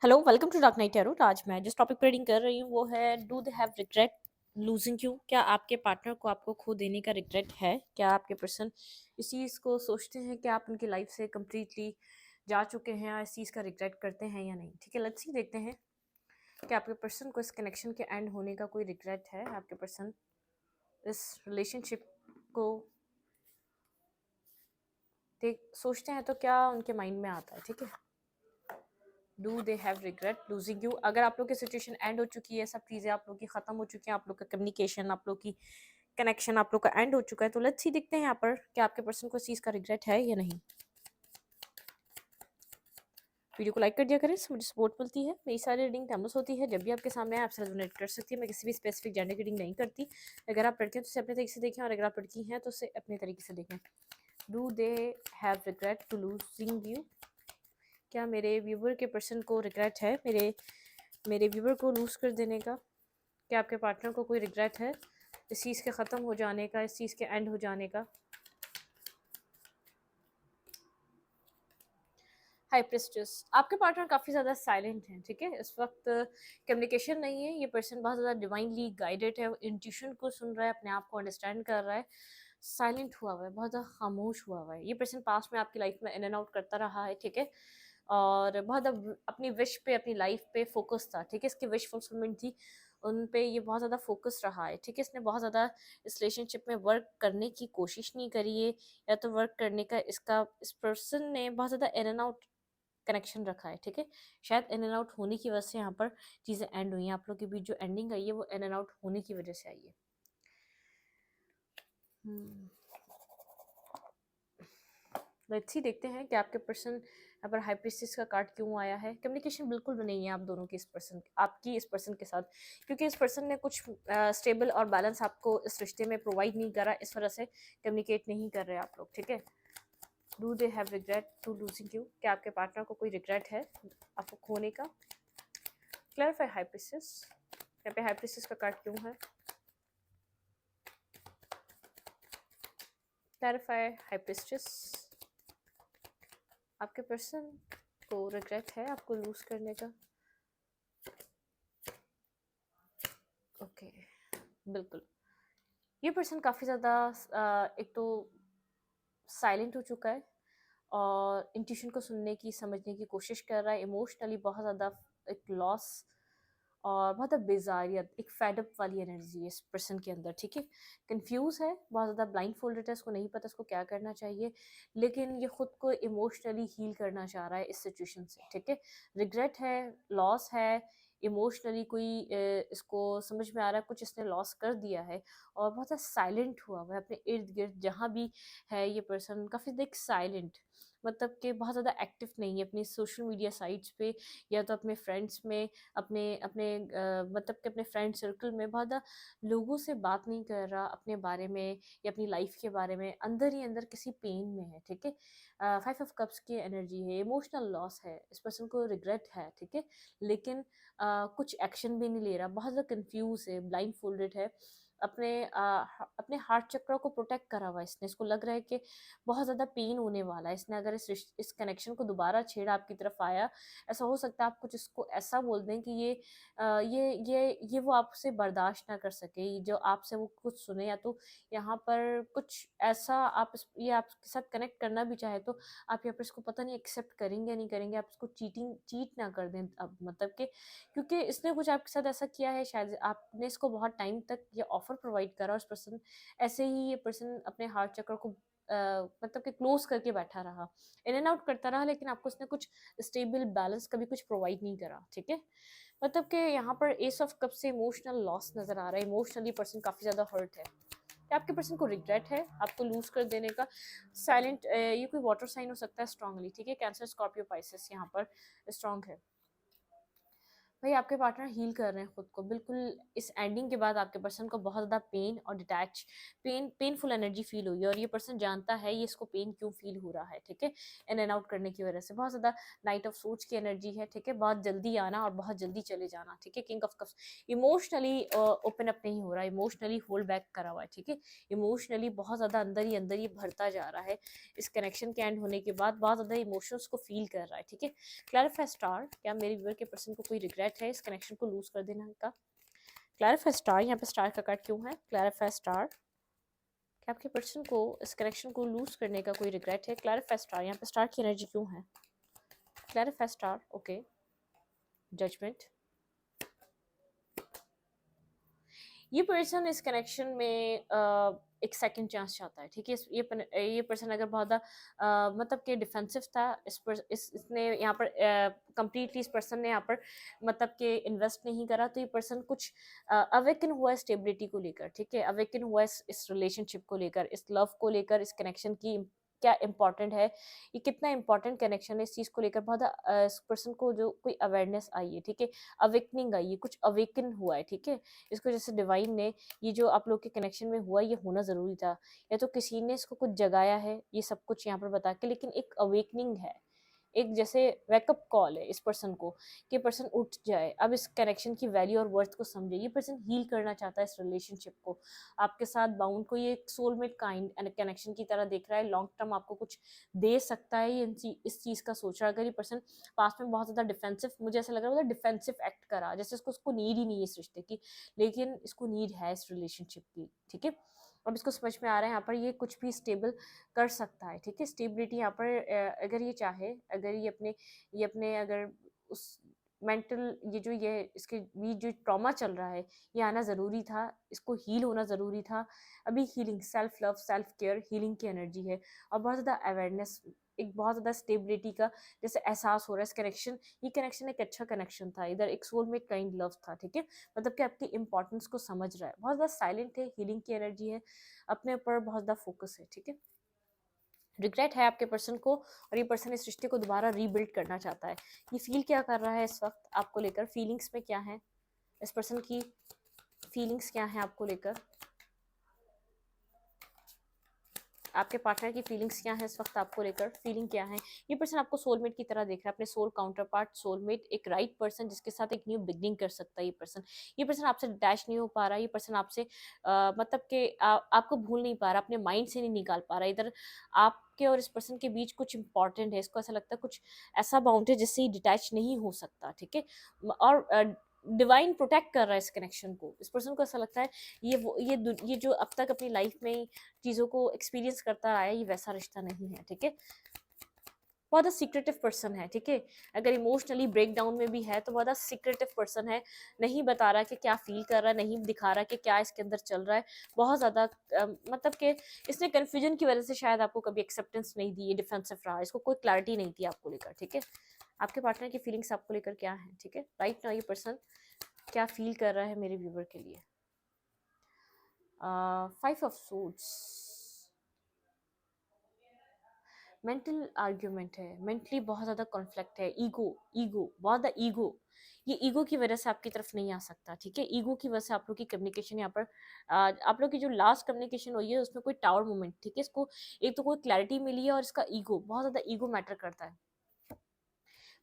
Hello welcome to dark night tarot. आज मैं जिस टॉपिक पर रीडिंग कर रही हूँ वो है do they have regret losing you. क्या आपके पार्टनर को आपको खो देने का रिग्रेट है? क्या आपके पर्सन इस चीज़ को सोचते हैं कि आप उनकी लाइफ से कम्प्लीटली जा चुके हैं या इस चीज़ का रिग्रेट करते हैं या नहीं? ठीक है, लेट्स सी देखते हैं कि आपके पर्सन को इस कनेक्शन के एंड होने का कोई रिग्रेट है। आपके पर्सन इस रिलेशनशिप को देख सोचते हैं तो क्या उनके माइंड में आता है? ठीक है, do they have regret losing you. अगर आप लोग की सिचुएशन एंड हो चुकी है, सब चीज़ें आप लोग की ख़त्म हो चुकी हैं, आप लोग का कम्युनिकेशन, आप लोग की कनेक्शन आप लोग का एंड हो चुका है, तो लेट्स सी देखते हैं यहाँ पर कि आपके पर्सन को इस चीज़ का रिग्रेट है या नहीं। वीडियो को लाइक कर दिया करें, मुझे सपोर्ट मिलती है। मेरी सारी रीडिंग टाइमलेस होती है, जब भी आपके सामने आपसे रेजोनेट कर सकती है। मैं किसी भी स्पेसिफिक जेंडर की रीडिंग नहीं करती। अगर आप लड़के हैं तो उसे अपने तरीके से देखें, और अगर आप लड़की हैं तो उसे अपने तरीके से देखें। Do they have regret to losing you. क्या मेरे व्यूवर के पर्सन को रिग्रेट है मेरे मेरे व्यूवर को लूज़ कर देने का? क्या आपके पार्टनर को कोई रिग्रेट है इस चीज़ के ख़त्म हो जाने का, इस चीज़ के एंड हो जाने का? हाई प्रिस्टेस, आपके पार्टनर काफ़ी ज़्यादा साइलेंट हैं। ठीक है, इस वक्त कम्युनिकेशन नहीं है। ये पर्सन बहुत ज़्यादा डिवाइनली गाइडेड है, इंट्यूशन को सुन रहा है, अपने आप को अंडरस्टैंड कर रहा है। साइलेंट हुआ हुआ है, बहुत ज़्यादा खामोश हुआ हुआ है। ये पर्सन पास्ट में आपकी लाइफ में इन एंड आउट करता रहा है। ठीक है, और बहुत ज़्यादा अपनी विश पे, अपनी लाइफ पे फोकस था। ठीक है, इसकी विश फुलफिलमेंट थी, उन पे ये बहुत ज़्यादा फोकस रहा है। ठीक है, इसने बहुत ज़्यादा इस रिलेशनशिप में वर्क करने की कोशिश नहीं करी है, या तो वर्क करने का इसका इस पर्सन ने बहुत ज़्यादा इन एंड आउट कनेक्शन रखा है। ठीक है, शायद इन एंड आउट होने की वजह से यहाँ पर चीज़ें एंड हुई हैं। आप लोग के बीच जो एंडिंग आई है वो इन एंड आउट होने की वजह से आई है। लेट्स सी देखते हैं कि आपके पर्सन यहाँ पर हाई प्रीस्टेस का कार्ड क्यों आया है। कम्युनिकेशन बिल्कुल भी नहीं है आप दोनों की इस पर्सन आपकी इस पर्सन के साथ, क्योंकि इस पर्सन ने कुछ स्टेबल और बैलेंस आपको इस रिश्ते में प्रोवाइड नहीं करा, इस वजह से कम्युनिकेट नहीं कर रहे आप लोग। ठीक है, do they have regret to losing you. क्या आपके पार्टनर को कोई रिग्रेट है आपको खोने का? क्लैरिफाई हाई प्रीस्टेस, यहाँ पे हाई प्रीस्टेस का कार्ड क्यों है? क्लैरिफाई हाई प्रीस्टेस, आपके पर्सन को रिग्रेट है आपको लूज करने का? ओके, बिल्कुल। ये पर्सन काफ़ी ज़्यादा एक तो साइलेंट हो चुका है, और इंट्यूशन को सुनने की, समझने की कोशिश कर रहा है। इमोशनली बहुत ज़्यादा एक लॉस और बहुत ज़्यादा बेजारियत, एक फेडअप वाली एनर्जी है इस पर्सन के अंदर। ठीक है, कंफ्यूज है, बहुत ज़्यादा ब्लाइंड फोल्डेड है, इसको नहीं पता इसको क्या करना चाहिए, लेकिन ये खुद को इमोशनली हील करना चाह रहा है इस सिचुएशन से। ठीक है, रिग्रेट है, लॉस है, इमोशनली कोई इसको समझ में आ रहा है कुछ इसने लॉस कर दिया है, और बहुत ज़्यादा साइलेंट हुआ हुआ है अपने इर्द गिर्द जहाँ भी है। ये पर्सन काफ़ी देख साइलेंट, मतलब कि बहुत ज़्यादा एक्टिव नहीं है अपनी सोशल मीडिया साइट्स पे, या तो अपने फ्रेंड्स में, अपने अपने मतलब कि अपने फ्रेंड सर्कल में बहुत ज़्यादा लोगों से बात नहीं कर रहा अपने बारे में या अपनी लाइफ के बारे में, अंदर ही अंदर किसी पेन में है। ठीक है, 5 ऑफ कप्स की एनर्जी है, इमोशनल लॉस है, इस पर्सन को रिग्रेट है। ठीक है, लेकिन कुछ एक्शन भी नहीं ले रहा, बहुत ज़्यादा कंफ्यूज है, ब्लाइंड फोल्डेड है, अपने अपने हार्ट चक्र को प्रोटेक्ट करा हुआ है इसने। इसको लग रहा है कि बहुत ज़्यादा पेन होने वाला है, इसने अगर इस कनेक्शन को दोबारा छेड़ा, आपकी तरफ आया, ऐसा हो सकता है आप कुछ इसको ऐसा बोल दें कि ये वो आपसे बर्दाश्त ना कर सके, ये जो आपसे वो कुछ सुने, या तो यहाँ पर कुछ ऐसा ये आपके साथ कनेक्ट करना भी चाहे तो आप यहाँ पर इसको पता नहीं एक्सेप्ट करेंगे या नहीं करेंगे, आप इसको चीट ना कर दें अब, मतलब कि क्योंकि इसने कुछ आपके साथ ऐसा किया है, शायद आपने इसको बहुत टाइम तक ये ऑफर प्रोवाइड करा, और इस पर्सन ऐसे ही ये पर्सन अपने हार्ट चक्र को मतलब कि क्लोज करके बैठा रहा, इन एंड आउट करता रहा, लेकिन आपको इसने कुछ स्टेबल बैलेंस कभी कुछ प्रोवाइड नहीं करा। ठीक है, मतलब कि यहाँ पर एस ऑफ कप से इमोशनल लॉस नजर आ रहा है, इमोशनली पर्सन काफी ज्यादा हर्ट है। आपके पर्सन को रिग्रेट है आपको लूज कर देने का। साइलेंट, ये कोई वाटर साइन हो सकता है स्ट्रांगली। ठीक है, कैंसर, स्कॉर्पियो, पाइसेस यहाँ पर स्ट्रांग है। भाई आपके पार्टनर हील कर रहे हैं खुद को बिल्कुल। इस एंडिंग के बाद आपके पर्सन को बहुत ज़्यादा पेन और पेनफुल एनर्जी फील हुई है, और ये पर्सन जानता है ये इसको पेन क्यों फील हो रहा है, ठीक है। इन एंड आउट करने की वजह से बहुत ज़्यादा नाइट ऑफ सोच की एनर्जी है, ठीक है। बहुत जल्दी आना और बहुत जल्दी चले जाना, ठीक है। King of cups emotionally open up नहीं हो रहा, इमोशनली होल्ड बैक करा हुआ है, ठीक है। इमोशनली बहुत ज़्यादा अंदर ही भरता जा रहा है। इस कनेक्शन के एंड होने के बाद बहुत ज़्यादा इमोशंस को फील कर रहा है, ठीक है। क्लैरिफाई स्टार, क्या मेरे व्यूअर के पर्सन को कोई रिग्रेट है इस कनेक्शन को लूज कर देने का? क्लैरिफाई स्टार, यहाँ पे स्टार का कार्ड क्यों है? क्लैरिफाई स्टार, क्या आपके पर्सन को इस कनेक्शन को लूज करने का कोई रिग्रेट है? क्लैरिफाई स्टार, यहाँ पे स्टार की एनर्जी क्यों है? Clarify star, okay. जजमेंट, ये पर्सन इस कनेक्शन में एक सेकंड चांस चाहता है, ठीक है। ये पर्सन अगर बहुत मतलब कि डिफेंसिव था, इसने यहाँ पर कंप्लीटली इस पर्सन ने यहाँ पर मतलब कि इन्वेस्ट नहीं करा, तो ये पर्सन कुछ अवेकन हुआ है स्टेबिलिटी को लेकर, ठीक है। अवेकन हुआ है इस रिलेशनशिप को लेकर, इस लव को लेकर, इस कनेक्शन की क्या इंपॉर्टेंट है, ये कितना इंपॉर्टेंट कनेक्शन है, इस चीज़ को लेकर बहुत इस पर्सन को जो कोई अवेयरनेस आई है, ठीक है। अवेकनिंग आई है, कुछ अवेकन हुआ है, ठीक है। इसको जैसे डिवाइन ने ये जो आप लोग के कनेक्शन में हुआ ये होना ज़रूरी था, या तो किसी ने इसको कुछ जगाया है ये सब कुछ यहाँ पर बता के, लेकिन एक अवेकनिंग है, एक जैसे वेकअप कॉल है इस पर्सन को कि पर्सन उठ जाए, अब इस कनेक्शन की वैल्यू और वर्थ को समझे। ये पर्सन हील करना चाहता है इस रिलेशनशिप को, आपके साथ बाउंड को ये एक सोलमेट काइंड एंड कनेक्शन की तरह देख रहा है। लॉन्ग टर्म आपको कुछ दे सकता है, ये इस चीज़ का सोच रहा है। अगर ये पर्सन पास्ट में बहुत ज़्यादा डिफेंसिव, मुझे ऐसा लग रहा है मतलब डिफेंसिव एक्ट करा, जैसे उसको नीड ही नहीं है इस रिश्ते की, लेकिन इसको नीड है इस रिलेशनशिप की, ठीक है। अब इसको समझ में आ रहा है यहाँ पर ये कुछ भी स्टेबल कर सकता है, ठीक है। स्टेबिलिटी यहाँ पर अगर ये चाहे, अगर ये अपने अगर उस मेंटल ये इसके बीच जो ट्रॉमा चल रहा है ये आना ज़रूरी था, इसको हील होना ज़रूरी था। अभी healing, self love, self care, healing की एनर्जी है, और बहुत ज़्यादा अवेयरनेस, एक बहुत ज़्यादा स्टेबिलिटी का जैसे एहसास हो रहा है। इस कनेक्शन, ये कनेक्शन एक अच्छा कनेक्शन था, इधर एक सोलमेट काइंड लव था, ठीक है। मतलब कि आपकी इंपॉर्टेंस को समझ रहा है, बहुत ज़्यादा साइलेंट है, हीलिंग की एनर्जी है, अपने ऊपर बहुत ज़्यादा फोकस है, ठीक है। रिग्रेट है आपके पर्सन को, और ये पर्सन इस रिश्ते को दोबारा रीबिल्ड करना चाहता है। ये फील क्या कर रहा है इस वक्त आपको लेकर, फीलिंग्स में क्या है इस पर्सन की, फीलिंग्स क्या है आपको लेकर, आपके पार्टनर की फीलिंग्स क्या है इस वक्त आपको लेकर, फीलिंग क्या है? ये पर्सन आपको सोलमेट की तरह देख रहा है, अपने सोल काउंटर पार्ट, सोलमेट, एक राइट पर्सन जिसके साथ एक न्यू बिगनिंग कर सकता है। ये पर्सन आपसे डिटैच नहीं हो पा रहा, ये पर्सन आपसे मतलब कि आपको भूल नहीं पा रहा, अपने माइंड से नहीं निकाल पा रहा। इधर आपके और इस पर्सन के बीच कुछ इंपॉर्टेंट है, इसको ऐसा लगता है कुछ ऐसा बाउंड है जिससे ये डिटैच नहीं हो सकता, ठीक है। और डिवाइन प्रोटेक्ट कर रहा है इस कनेक्शन को, इस पर्सन को ऐसा लगता है ये जो अब तक अपनी लाइफ में चीज़ों को एक्सपीरियंस करता आया, ये वैसा रिश्ता नहीं है, ठीक है। बहुत सीक्रेटिव पर्सन है, ठीक है। अगर इमोशनली ब्रेक डाउन में भी है तो बहुत सीक्रेटिव पर्सन है, नहीं बता रहा कि क्या फील कर रहा है, नहीं दिखा रहा कि क्या इसके अंदर चल रहा है। बहुत ज़्यादा मतलब कि इसने कन्फ्यूजन की वजह से शायद आपको कभी एक्सेप्टेंस नहीं दी, डिफेंसिव रहा, इसको कोई क्लैरिटी नहीं थी आपको लेकर, ठीक है। आपके पार्टनर की फीलिंग्स आपको लेकर क्या है, ठीक है। राइट नाउ ये पर्सन क्या फील कर रहा है मेरे व्यूवर के लिए? 5 ऑफ सूट्स, मेंटल आर्ग्यूमेंट है, मेंटली बहुत ज़्यादा कॉन्फ्लिक्ट है, ईगो बहुत ज़्यादा ईगो, ये ईगो की वजह से आपकी तरफ नहीं आ सकता, ठीक है। ईगो की वजह से आप लोग की कम्युनिकेशन यहाँ पर आप लोग की जो लास्ट कम्युनिकेशन हुई है उसमें कोई टावर मोमेंट, ठीक है। इसको एक तो कोई क्लैरिटी मिली है, और इसका ईगो बहुत ज़्यादा ईगो मैटर करता है।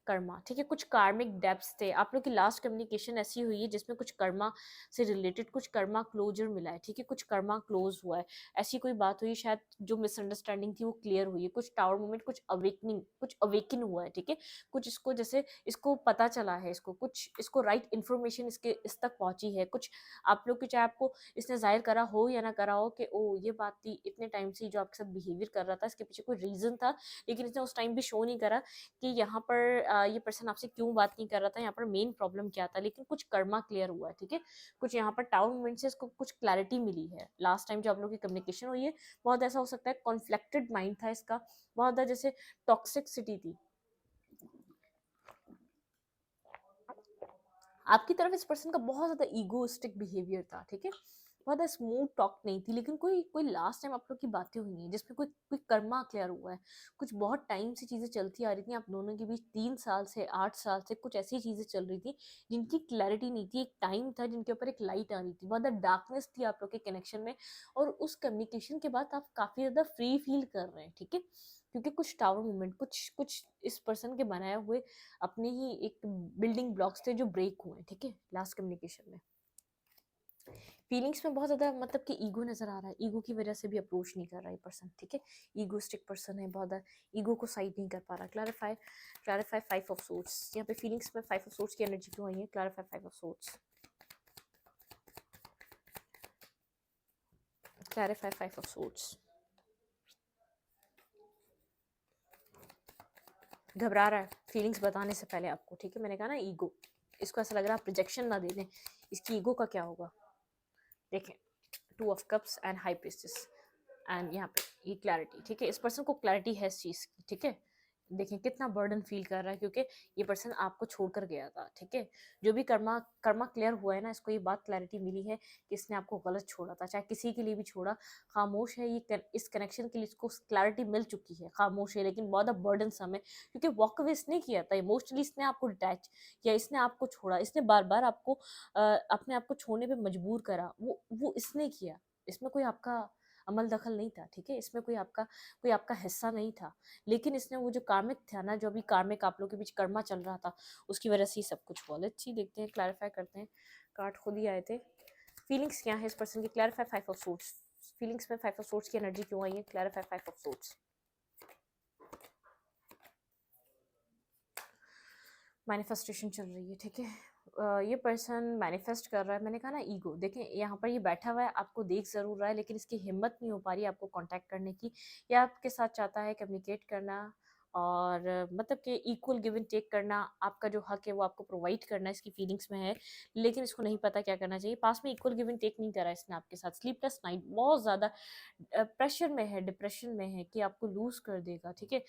कर्मा, ठीक है। कुछ कार्मिक डेप्थ्स थे, आप लोग की लास्ट कम्युनिकेशन ऐसी हुई है जिसमें कुछ कर्मा से रिलेटेड कुछ कर्मा क्लोजर मिला है, ठीक है। कुछ कर्मा क्लोज हुआ है, ऐसी कोई बात हुई, शायद जो मिसअंडरस्टैंडिंग थी वो क्लियर हुई है, कुछ टावर मोमेंट, कुछ अवेकनिंग, कुछ अवेकन हुआ है, ठीक है। कुछ इसको जैसे इसको पता चला है, इसको कुछ इसको राइट इन्फॉर्मेशन इस तक पहुंची है। कुछ आप लोग की, चाहे आपको इसने जाहिर करा हो या ना करा हो कि ओ ये बात थी, इतने टाइम से जो आपके साथ बिहेवियर कर रहा था इसके पीछे कोई रीजन था, लेकिन इसने उस टाइम भी शो नहीं करा कि यहाँ पर ये पर्सन आपसे क्यों बात नहीं कर रहा था, यहाँ पर मेन प्रॉब्लम क्या था। लेकिन कुछ कर्मा क्लियर हुआ है, ठीक है। कुछ यहाँ पर टाउन मूवमेंट से इसको कुछ क्लैरिटी मिली है। लास्ट टाइम जो आप लोग की कम्युनिकेशन हुई है बहुत ऐसा हो सकता है कॉन्फ्लिक्टेड माइंड था इसका, बहुत ज़्यादा जैसे टॉक्सिसिटी थी आपकी तरफ, इस पर्सन का बहुत ज़्यादा ईगोइस्टिक बिहेवियर था, ठीक है। बहुत स्मूथ टॉक नहीं थी, लेकिन कोई कोई लास्ट टाइम आप लोग की बातें हुई हैं जिसमें कोई कोई कर्मा क्लियर हुआ है। कुछ बहुत टाइम से चीज़ें चलती आ रही थी आप दोनों के बीच, 3 साल से 8 साल से कुछ ऐसी चीज़ें चल रही थी जिनकी क्लैरिटी नहीं थी। एक टाइम था जिनके ऊपर एक लाइट आ रही थी, बहुत ज़्यादा डार्कनेस थी आप लोग के कनेक्शन में, और उस कम्युनिकेशन के बाद आप काफ़ी ज़्यादा फ्री फील कर रहे हैं, ठीक है। क्योंकि कुछ टावर मूवमेंट, कुछ कुछ इस पर्सन के बनाए हुए अपने ही एक बिल्डिंग ब्लॉक्स थे जो ब्रेक हुए, ठीक है, लास्ट कम्युनिकेशन में। फीलिंग्स में बहुत ज़्यादा मतलब कि ईगो नज़र आ रहा है, ईगो की वजह से भी अप्रोच नहीं कर रहा है पर्सन, ठीक है। ईगोस्टिक पर्सन है, बहुत ज़्यादा ईगो को साइड नहीं कर पा रहा। Clarify clarify 5 of sorts. यहाँ पे फीलिंग्स में 5 ऑफ सोर्ट्स की एनर्जी क्यों आई है? Clarify 5 of sorts. Clarify 5 of sorts. घबरा रहा है फीलिंग्स बताने से पहले आपको, ठीक है। मैंने कहा ना ईगो, इसको ऐसा लग रहा है आप रिजेक्शन ना दे दें, इसकी ईगो का क्या होगा। देखें, 2 of cups and high priestess, and यहाँ पे ये क्लैरिटी, ठीक है। इस पर्सन को क्लैरिटी है इस चीज़ की, ठीक है। देखें कितना बर्डन फील कर रहा है, क्योंकि ये पर्सन आपको छोड़कर गया था, ठीक है। जो भी कर्मा कर्मा क्लियर हुआ है ना, इसको ये बात क्लैरिटी मिली है कि इसने आपको गलत छोड़ा था, चाहे किसी के लिए भी छोड़ा, खामोश है ये इस कनेक्शन के लिए, इसको क्लैरिटी मिल चुकी है, खामोश है लेकिन बहुत बर्डन सम है, क्योंकि वॉक अवे इसने किया था इमोशनली, इसने आपको डिटैच किया, इसने आपको छोड़ा, इसने बार बार आपको अपने आप को छोड़ने पर मजबूर करा, वो इसने किया। इसमें कोई आपका अमल दखल नहीं था, ठीक है। इसमें कोई आपका हिस्सा नहीं था, लेकिन इसने वो जो कार्मिक था ना, जो अभी कार्मिक आप लोगों के बीच कर्मा चल रहा था, उसकी वजह से ही सब कुछ हुआ। लेट्स सी, देखते हैं, क्लैरिफाई करते हैं। कार्ड खुद ही आए थे। फीलिंग्स क्या है इस पर्सन की? Clarify 5 of sorts. फीलिंग्स में 5 ऑफ सोर्ट्स की एनर्जी क्यों आई है? Clarify 5 of sorts. मैनिफेस्टेशन चल रही है, ठीक है। ये पर्सन मैनिफेस्ट कर रहा है। मैंने कहा ना ईगो, देखें यहाँ पर ये बैठा हुआ है, आपको देख ज़रूर रहा है, लेकिन इसकी हिम्मत नहीं हो पा रही है आपको कांटेक्ट करने की, या आपके साथ चाहता है कम्युनिकेट करना, और मतलब कि इक्वल गिव एंड टेक करना, आपका जो हक है वो आपको प्रोवाइड करना इसकी फीलिंग्स में है, लेकिन इसको नहीं पता क्या करना चाहिए। पास में इक्वल गिव एंड टेक नहीं करा इसने आपके साथ। स्लीपलेस नाइट, बहुत ज़्यादा प्रेशर में है, डिप्रेशन में है कि आपको लूज़ कर देगा, ठीक है।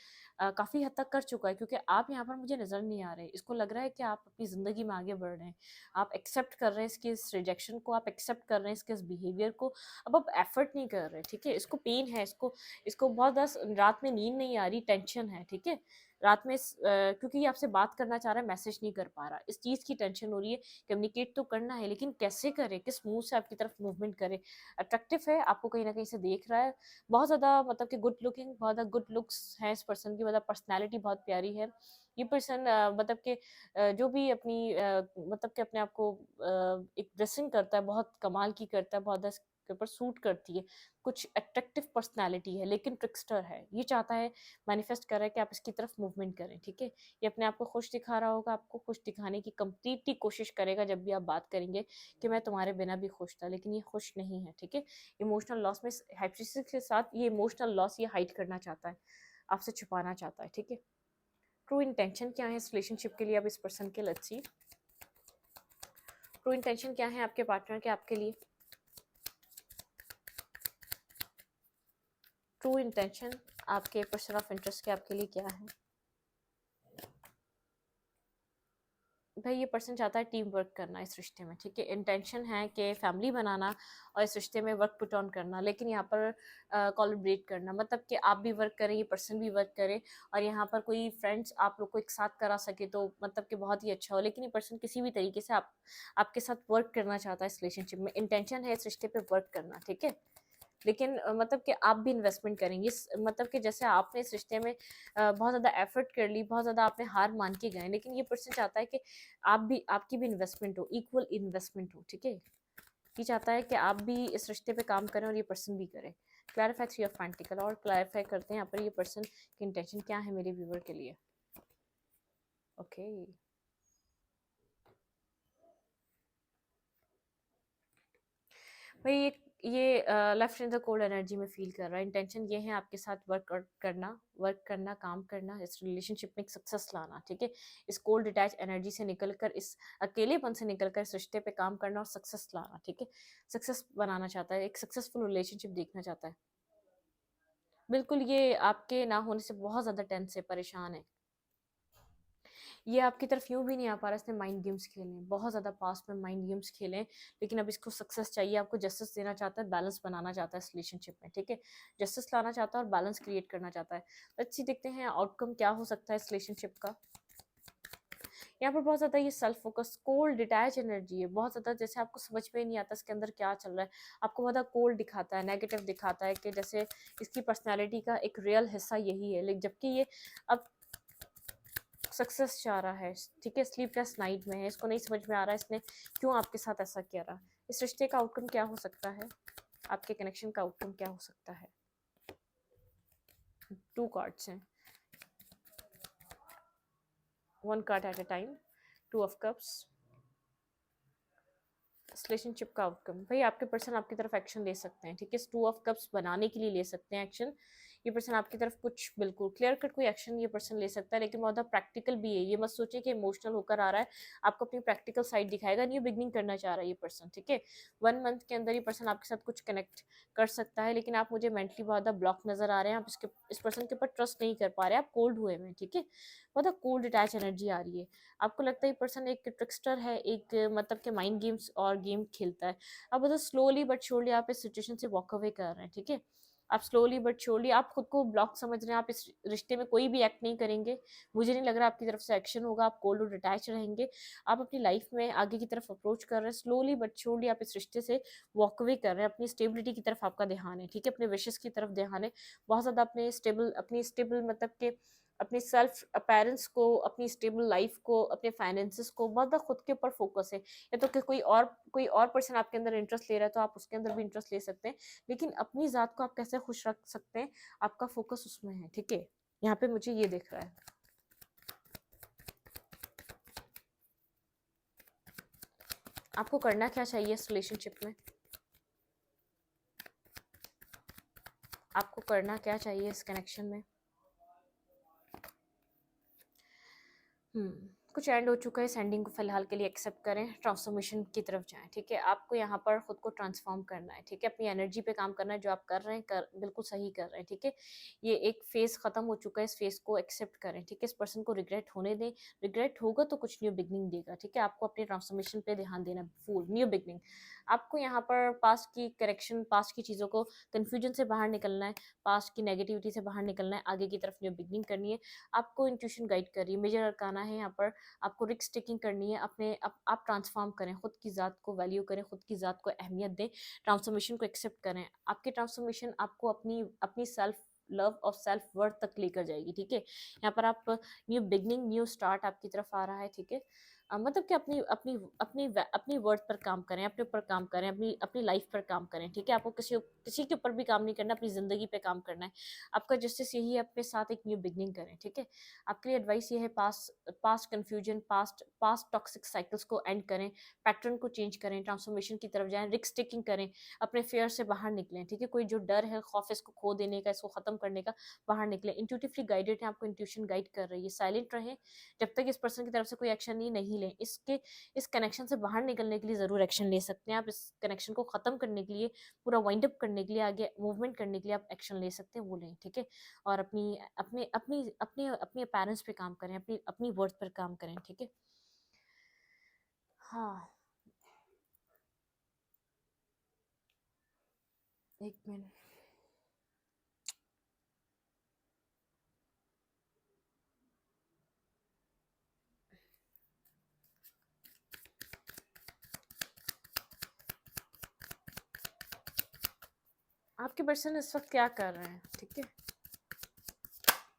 काफ़ी हद तक कर चुका है, क्योंकि आप यहाँ पर मुझे नज़र नहीं आ रहे। इसको लग रहा है कि आप अपनी ज़िंदगी में आगे बढ़ रहे हैं, आप एक्सेप्ट कर रहे हैं इसके इस रिजेक्शन को, आप एक्सेप्ट कर रहे हैं इसके इस बिहेवियर को, अब आप एफर्ट नहीं कर रहे, ठीक है। इसको पेन है, इसको बहुत दस रात में नींद नहीं आ रही, टेंशन है, ठीक है। रात में क्योंकि ये आपसे बात करना चाह रहा है, मैसेज नहीं कर पा रहा, इस चीज़ की टेंशन हो रही है। कम्युनिकेट तो करना है, लेकिन कैसे करे, किस मुंह से आपकी तरफ मूवमेंट करे। अट्रैक्टिव है, आपको कहीं ना कहीं से देख रहा है, बहुत ज़्यादा मतलब कि गुड लुकिंग, बहुत ज़्यादा गुड लुक्स हैं इस पर्सन की, मतलब पर्सनैलिटी बहुत प्यारी है। ये पर्सन मतलब कि जो भी अपनी मतलब कि अपने आप को एक ड्रेसिंग करता है, बहुत कमाल की करता है, बहुत ज़्यादा इसके ऊपर सूट करती है। कुछ अट्रैक्टिव पर्सनैलिटी है, लेकिन ट्रिक्स्टर है। ये चाहता है, मैनिफेस्ट कर रहा है कि आप इसकी तरफ मूवमेंट करें, ठीक है। ये अपने आप को खुश दिखा रहा होगा, आपको खुश दिखाने की कंप्लीटली कोशिश करेगा जब भी आप बात करेंगे कि मैं तुम्हारे बिना भी खुश था, लेकिन ये खुश नहीं है, ठीक है। इमोशनल लॉस में, हाइप्सिस के साथ ये इमोशनल लॉस ये हाइड करना चाहता है, आपसे छुपाना चाहता है, ठीक है। ट्रू इंटेंशन क्या है इस रिलेशनशिप के लिए अब इस पर्सन के? लेट्स सी, ट्रू इंटेंशन क्या है आपके पार्टनर के आपके लिए? ट्रू इंटेंशन आपके पर्सन ऑफ इंटरेस्ट के आपके लिए क्या है? भाई ये पर्सन चाहता है टीम वर्क करना इस रिश्ते में, ठीक है। इंटेंशन है कि फैमिली बनाना और इस रिश्ते में वर्क पुट ऑन करना, लेकिन यहाँ पर कोलैबोरेट करना, मतलब कि आप भी वर्क करें, ये पर्सन भी वर्क करे, और यहाँ पर कोई फ्रेंड्स आप लोग को एक साथ करा सके तो मतलब कि बहुत ही अच्छा हो। लेकिन ये पर्सन किसी भी तरीके से आपके साथ वर्क करना चाहता है इस रिलेशनशिप में। इंटेंशन है इस रिश्ते पे वर्क करना, ठीक है। लेकिन मतलब कि आप भी इन्वेस्टमेंट करेंगे, मतलब कि जैसे आपने इस रिश्ते में बहुत ज़्यादा एफर्ट कर ली, बहुत ज़्यादा आपने हार मान के गए, लेकिन ये पर्सन चाहता है कि आपकी भी इन्वेस्टमेंट हो, इक्वल इन्वेस्टमेंट हो, ठीक है। ये चाहता है कि आप भी इस रिश्ते पे काम करें और ये पर्सन भी करे। क्लैरिफाई 3 ऑफ पेंटिकल, और क्लैरिफाई करते हैं यहाँ पर ये पर्सन की इंटेंशन क्या है मेरे व्यूवर के लिए। ओके, भाई ये left in the cold energy में फील कर रहा है। इंटेंशन ये है आपके साथ वर्क करना, काम करना, इस रिलेशनशिप में एक सक्सेस लाना, ठीक है। इस कोल्ड डिटैच एनर्जी से निकलकर, इस अकेलेपन से निकलकर इस रिश्ते पे काम करना और सक्सेस लाना, ठीक है। सक्सेस बनाना चाहता है, एक सक्सेसफुल रिलेशनशिप देखना चाहता है। बिल्कुल, ये आपके ना होने से बहुत ज़्यादा टेंस है, परेशान है। ये आपकी तरफ यूँ भी नहीं आ पा रहा, इसने माइंड गेम्स खेले हैं, बहुत ज़्यादा पास्ट में माइंड गेम्स खेले हैं, लेकिन अब इसको सक्सेस चाहिए, आपको जस्टिस देना चाहता है, बैलेंस बनाना चाहता है इस रिलेशनशिप में, ठीक है? जस्टिस लाना चाहता है और बैलेंस क्रिएट करना चाहता है। लेट्स सी देखते हैं आउटकम क्या हो सकता है इस रिलेशनशिप का। यहाँ पर बहुत ज़्यादा ये self focus, cold detach energy है, बहुत ज़्यादा, जैसे आपको समझ में ही नहीं आता इसके अंदर क्या चल रहा है, आपको बहुत ज़्यादा कोल्ड दिखाता है, नेगेटिव दिखाता है कि जैसे इसकी पर्सनैलिटी का एक रियल हिस्सा यही है, लेकिन जबकि ये अब सक्सेस चाह रहा है, ठीक है, स्लीपलेस नाइट में है, इसको नहीं समझ में आ रहा है इसने क्यों आपके साथ ऐसा किया रहा। इस रिश्ते का आउटकम क्या हो सकता है, आपके कनेक्शन का आउटकम क्या हो सकता है। 2 कार्ड्स हैं, 1 card at a time, 2 of cups. Relationship का आउटकम, भाई आपके पर्सन आपकी तरफ एक्शन ले सकते हैं, ठीक है, 2 ऑफ कप्स बनाने के लिए ले सकते हैं एक्शन। ये पर्सन आपकी तरफ कुछ बिल्कुल क्लियर कट कोई एक्शन ये पर्सन ले सकता है, लेकिन बहुत ज़्यादा प्रैक्टिकल भी है, ये मत सोचिए कि इमोशनल होकर आ रहा है, आपको अपनी प्रैक्टिकल साइड दिखाएगा, न्यू बिगनिंग करना चाह रहा है ये पर्सन, ठीक है। 1 मंथ के अंदर ये पर्सन आपके साथ कुछ कनेक्ट कर सकता है, लेकिन आप मुझे मेंटली बहुत ज़्यादा ब्लॉक नजर आ रहे हैं, आप इस पर्सन के ऊपर ट्रस्ट नहीं कर पा रहे, आप कोल्ड हुए हैं, ठीक है, बहुत ज़्यादा कोल्ड अटैच एनर्जी आ रही है। आपको लगता है ये पर्सन एक ट्रिकस्टर है, एक मतलब के माइंड गेम्स और गेम खेलता है। अब मतलब स्लोली बट श्योरली आप इस सिचुएशन से वॉक अवे कर रहे हैं, ठीक है, आप स्लोली बट श्योरली आप खुद को ब्लॉक समझ रहे हैं, आप इस रिश्ते में कोई भी एक्ट नहीं करेंगे, मुझे नहीं लग रहा आपकी तरफ से एक्शन होगा, आप कोल्ड और डिटैच रहेंगे, आप अपनी लाइफ में आगे की तरफ अप्रोच कर रहे हैं, स्लोली बट श्योरली आप इस रिश्ते से वॉक अवे कर रहे हैं, अपनी स्टेबिलिटी की तरफ आपका ध्यान है, ठीक है, अपने विशेष की तरफ ध्यान है, बहुत ज़्यादा अपनी स्टेबल मतलब के अपने सेल्फ अपेरेंस को, अपनी स्टेबल लाइफ को, अपने फाइनेंसेस को, बहुत ज़्यादा खुद के ऊपर फोकस है, या तो कि कोई और पर्सन आपके अंदर इंटरेस्ट ले रहा है तो आप उसके अंदर भी इंटरेस्ट ले सकते हैं, लेकिन अपनी ज़ात को आप कैसे खुश रख सकते हैं, आपका फोकस उसमें है, ठीक है, यहाँ पे मुझे ये दिख रहा है। आपको करना क्या चाहिए इस रिलेशनशिप में, आपको करना क्या चाहिए इस कनेक्शन में। कुछ एंड हो चुका है, इस एंडिंग को फिलहाल के लिए एक्सेप्ट करें, ट्रांसफॉर्मेशन की तरफ जाएं, ठीक है, आपको यहाँ पर खुद को ट्रांसफॉर्म करना है, ठीक है, अपनी एनर्जी पे काम करना है, जो आप कर रहे हैं बिल्कुल सही कर रहे हैं, ठीक है, ये एक फेज खत्म हो चुका है, इस फेज को एक्सेप्ट करें, ठीक है, इस पर्सन को रिग्रेट होने दें, रिग्रेट होगा तो कुछ न्यू बिगनिंग देगा, ठीक है, आपको अपने ट्रांसफॉर्मेशन पे ध्यान देना, फुल न्यू बिगनिंग, आपको यहाँ पर पास्ट की करेक्शन, पास्ट की चीज़ों को, कन्फ्यूजन से बाहर निकलना है, पास्ट की नेगेटिविटी से बाहर निकलना है, आगे की तरफ न्यू बिगनिंग करनी है, आपको इंट्यूशन गाइड कर रही है, मेजर अरकाना है यहाँ पर, आपको रिस्क टेकिंग करनी है, आप ट्रांसफॉर्म करें, खुद की ज़ात को वैल्यू करें, खुद की ज़ात को अहमियत दें, ट्रांसफॉर्मेशन को एक्सेप्ट करें, आपकी ट्रांसफॉर्मेशन आपको अपनी अपनी सेल्फ लव और सेल्फ वर्थ तक लेकर जाएगी, ठीक है, यहाँ पर आप न्यू बिगनिंग, न्यू स्टार्ट आपकी तरफ आ रहा है, ठीक है, मतलब कि अपनी अपनी अपनी अपनी वर्थ पर काम करें, अपने ऊपर काम करें, अपनी अपनी लाइफ पर काम करें, ठीक है, आपको किसी के ऊपर भी काम नहीं करना, अपनी ज़िंदगी पे काम करना है, आपका जस्टिस यही है, अपने साथ एक न्यू बिगनिंग करें, ठीक है, आपके लिए एडवाइस ये है, past confusion, past toxic cycles को एंड करें, पैटर्न को चेंज करें, ट्रांसफॉर्मेशन की तरफ जाएं, रिस्क टेकिंग करें, अपने फेयर से बाहर निकलें, ठीक है, कोई जो डर है, खौफ, इसको खो देने का, इसको ख़त्म करने का, बाहर निकलें, इंट्यूटिवली गाइडेड है, आपको इंट्यूशन गाइड कर रही है, साइलेंट रहें, जब तक इस पर्सन की तरफ से कोई एक्शन नहीं लें, इस कनेक्शन से बाहर निकलने के लिए ज़रूर एक्शन ले सकते हैं आप, इस कनेक्शन को ख़त्म करने के लिए, पूरा वाइंड अप करने के लिए, आगे मूवमेंट करने के लिए आप एक्शन ले सकते हैं, वो लें, ठीक है, और अपनी अपने अपनी अपने अपने अपेरेंस पे काम करें, अपनी अपनी वर्थ पर काम करें, ठीक है। हाँ, एक मिनट, आपके पर्सन इस वक्त क्या कर रहे हैं, ठीक है,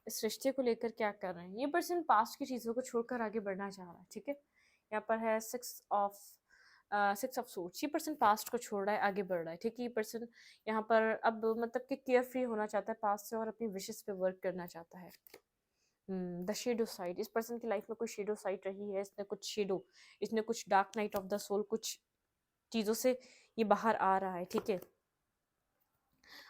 इस रिश्ते को लेकर क्या कर रहे हैं, ये पर्सन पास्ट की चीज़ों को छोड़कर आगे बढ़ना चाह रहा है, ठीक है, यहाँ पर है 6 ऑफ सूट्स, ये पर्सन पास्ट को छोड़ रहा है, आगे बढ़ रहा है, ठीक है, ये पर्सन यहाँ पर अब मतलब कि केयर फ्री होना चाहता है पास्ट से, और अपनी विशेस पे वर्क करना चाहता है। द शेडो साइड, इस पर्सन की लाइफ में कोई शेडो साइड रही है, इसने कुछ dark night of the soul, कुछ चीज़ों से ये बाहर आ रहा है, ठीक है,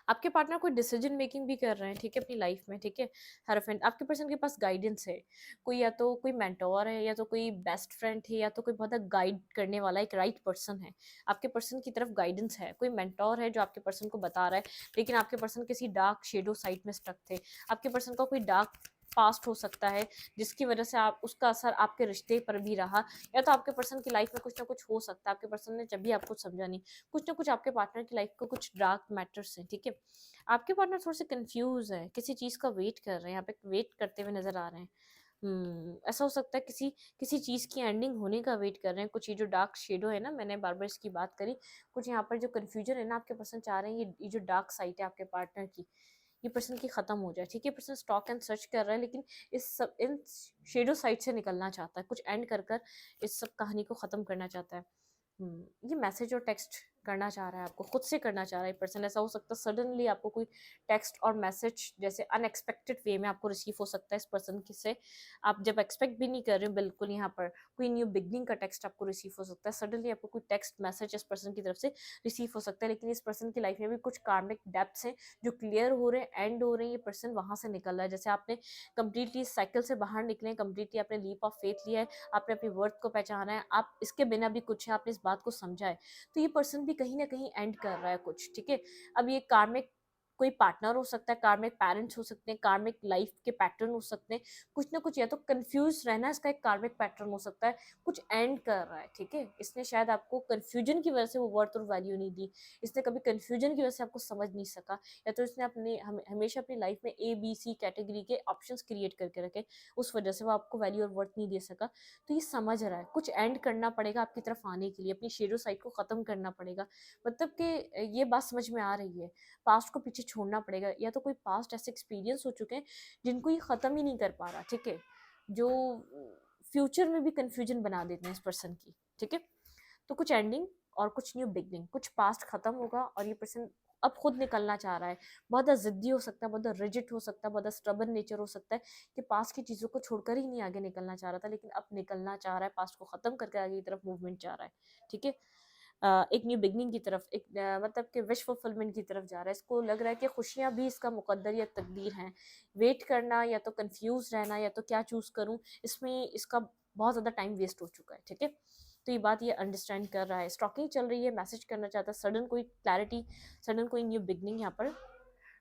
आपके पार्टनर कोई डिसीजन मेकिंग भी कर रहे हैं, ठीक है, अपनी लाइफ में, ठीक है, हर फ्रेंड आपके पर्सन के पास गाइडेंस है, कोई या तो कोई मेंटोर है, या तो कोई बेस्ट फ्रेंड है, या तो कोई बहुत गाइड करने वाला एक राइट पर्सन है, आपके पर्सन की तरफ गाइडेंस है, कोई मेंटोर है जो आपके पर्सन को बता रहा है, लेकिन आपके पर्सन किसी डार्क शेडो साइड में स्टक थे, आपके पर्सन का कोई डार्क पास्ट हो सकता है जिसकी वजह से आप उसका असर आपके रिश्ते पर भी रहा, या तो आपके पर्सन की लाइफ में कुछ ना कुछ हो सकता है, आपके पर्सन ने जब भी आपको समझा नहीं, कुछ ना कुछ आपके पार्टनर की लाइफ को कुछ डार्क मैटर्स हैं, ठीक है। आपके पार्टनर थोड़े से कंफ्यूज है, किसी चीज़ का वेट कर रहे हैं, यहाँ पे वेट करते हुए नजर आ रहे हैं। ऐसा हो सकता है किसी किसी चीज़ की एंडिंग होने का वेट कर रहे हैं। कुछ ये जो डार्क शेडो है ना, मैंने बार बार इसकी बात करी, कुछ यहाँ पर जो कन्फ्यूजन है ना, आपके पर्सन चाह रहे हैं ये जो डार्क साइड है आपके पार्टनर की, ये पर्सन की ख़त्म हो जाए, ठीक है। पर्सन स्टॉक एंड सर्च कर रहा है, लेकिन इन शेडो साइड से निकलना चाहता है, कुछ एंड कर कर इस सब कहानी को ख़त्म करना चाहता है। ये मैसेज और टेक्स्ट करना चाह रहा है, आपको खुद से करना चाह रहा है पर्सन। ऐसा हो सकता है सडनली आपको कोई टेक्स्ट और मैसेज जैसे अनएक्सपेक्टेड वे में आपको रिसीव हो सकता है इस पर्सन की से, आप जब एक्सपेक्ट भी नहीं कर रहे हो बिल्कुल। यहाँ पर कोई न्यू बिगनिंग का टेक्स्ट आपको रिसीव हो सकता है, सडनली आपको कोई टेक्स्ट मैसेज इस पर्सन की तरफ से रिसीव हो सकता है। लेकिन इस पर्सन की लाइफ में भी कुछ कार्मिक डेप्थ्स हैं जो क्लियर हो रहे हैं, एंड हो रहे हैं, ये पर्सन वहां से निकल रहा है। जैसे आपने कंप्लीटली साइकिल से बाहर निकले, कंप्लीटली आपने लीप ऑफ फेथ लिया है, आपने अपनी वर्थ को पहचाना है, आप इसके बिना भी कुछ है, आपने इस बात को समझा है, तो ये पर्सन भी कहीं ना कहीं एंड कर रहा है कुछ, ठीक है। अब ये कार्मिक कोई पार्टनर हो सकता है, कार्मिक पेरेंट्स हो सकते हैं, कार्मिक लाइफ के पैटर्न हो सकते हैं, कुछ ना कुछ, या तो कंफ्यूज रहना इसका एक कार्मिक पैटर्न हो सकता है, कुछ एंड कर रहा है, ठीक है। इसने शायद आपको कंफ्यूजन की वजह से वो वर्थ और वैल्यू नहीं दी, इसने कभी कंफ्यूजन की वजह से आपको समझ नहीं सका, या तो इसने अपने हमेशा अपनी लाइफ में ABC कैटेगरी के ऑप्शंस क्रिएट करके रखे, उस वजह से वो आपको वैल्यू और वर्थ नहीं दे सका। तो ये समझ रहा है कुछ एंड करना पड़ेगा आपकी तरफ आने के लिए, अपनी शेडो साइड को ख़त्म करना पड़ेगा, मतलब कि ये बात समझ में आ रही है, पास्ट को पीछे छोड़ना पड़ेगा, या तो कोई पास्ट ऐसे एक्सपीरियंस हो चुके हैं जिनको ये ख़त्म ही नहीं कर पा रहा, ठीक है, जो फ्यूचर में भी कन्फ्यूजन बना देते हैं इस पर्सन की, ठीक है। तो कुछ एंडिंग और कुछ न्यू बिगनिंग, कुछ पास्ट खत्म होगा और ये पर्सन अब खुद निकलना चाह रहा है। बहुत ज़्यादा जिद्दी हो सकता है, बहुत ज़्यादा रिजिड हो सकता है, बहुत ज़्यादा स्टबर्न नेचर हो सकता है कि पास्ट की चीज़ों को छोड़कर ही नहीं आगे निकलना चाह रहा था, लेकिन अब निकलना चाह रहा है, पास्ट को ख़त्म करके आगे की तरफ मूवमेंट चाह रहा है, ठीक है। एक न्यू बिगनिंग की तरफ, एक मतलब कि विश फुलफिलमेंट की तरफ जा रहा है। इसको लग रहा है कि खुशियाँ भी इसका मुकद्दर या तकदीर हैं। वेट करना या तो कंफ्यूज रहना या तो क्या चूज़ करूँ, इसमें इसका बहुत ज़्यादा टाइम वेस्ट हो चुका है, ठीक है। तो ये बात ये अंडरस्टैंड कर रहा है, स्टॉकिंग चल रही है, मैसेज करना चाहता है, सडन कोई क्लैरिटी, सडन कोई न्यू बिगनिंग यहाँ पर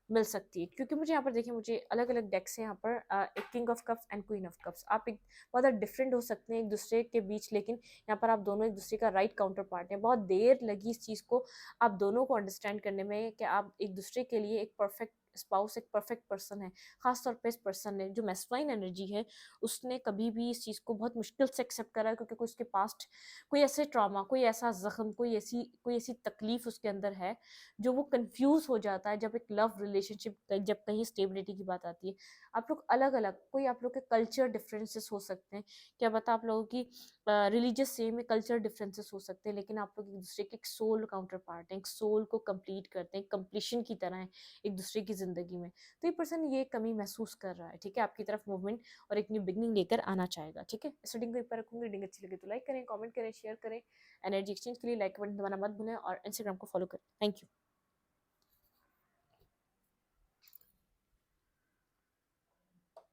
मिल सकती है। क्योंकि मुझे यहाँ पर देखिए, मुझे अलग अलग डेक्स हैं यहाँ पर, एक king of cups and queen of cups, आप एक बहुत ज़्यादा डिफरेंट हो सकते हैं एक दूसरे के बीच, लेकिन यहाँ पर आप दोनों एक दूसरे का राइट काउंटर पार्ट हैं। बहुत देर लगी इस चीज़ को आप दोनों को अंडरस्टैंड करने में कि आप एक दूसरे के लिए एक परफेक्ट स्पाउस, एक परफेक्ट पर्सन है। खास तौर पे इस पर्सन ने जो मैस्कुलाइन एनर्जी है, उसने कभी भी इस चीज़ को बहुत मुश्किल से एक्सेप्ट करा है, क्योंकि उसके पास्ट कोई ऐसे ट्रॉमा, कोई ऐसा जख्म, कोई ऐसी तकलीफ उसके अंदर है जो वो कंफ्यूज हो जाता है जब एक लव रिलेशनशिप, जब कहीं स्टेबिलिटी की बात आती है। आप लोग अलग अलग, कोई आप लोग के कल्चर डिफरेंसेस हो सकते हैं, क्या पता आप लोगों की रिलीजियस सेम में कल्चर डिफरेंसेस हो सकते हैं, लेकिन आप लोग एक दूसरे के एक सोल काउंटर पार्ट हैं, एक सोल को कंप्लीट करते हैं, कंप्लीशन की तरह है एक दूसरे की ज़िंदगी में। तो ये पर्सन ये कमी महसूस कर रहा है, ठीक है, आपकी तरफ मूवमेंट और एक न्यू बिगनिंग लेकर आना चाहेगा, ठीक है। इस रीडिंग को ऊपर रखूंगी, रीडिंग अच्छी लगे तो लाइक करें, कमेंट करें, शेयर करें। एनर्जी एक्सचेंज के लिए लाइक बटन दबाना मत भूलें और इंस्टाग्राम को फॉलो करें। Thank you.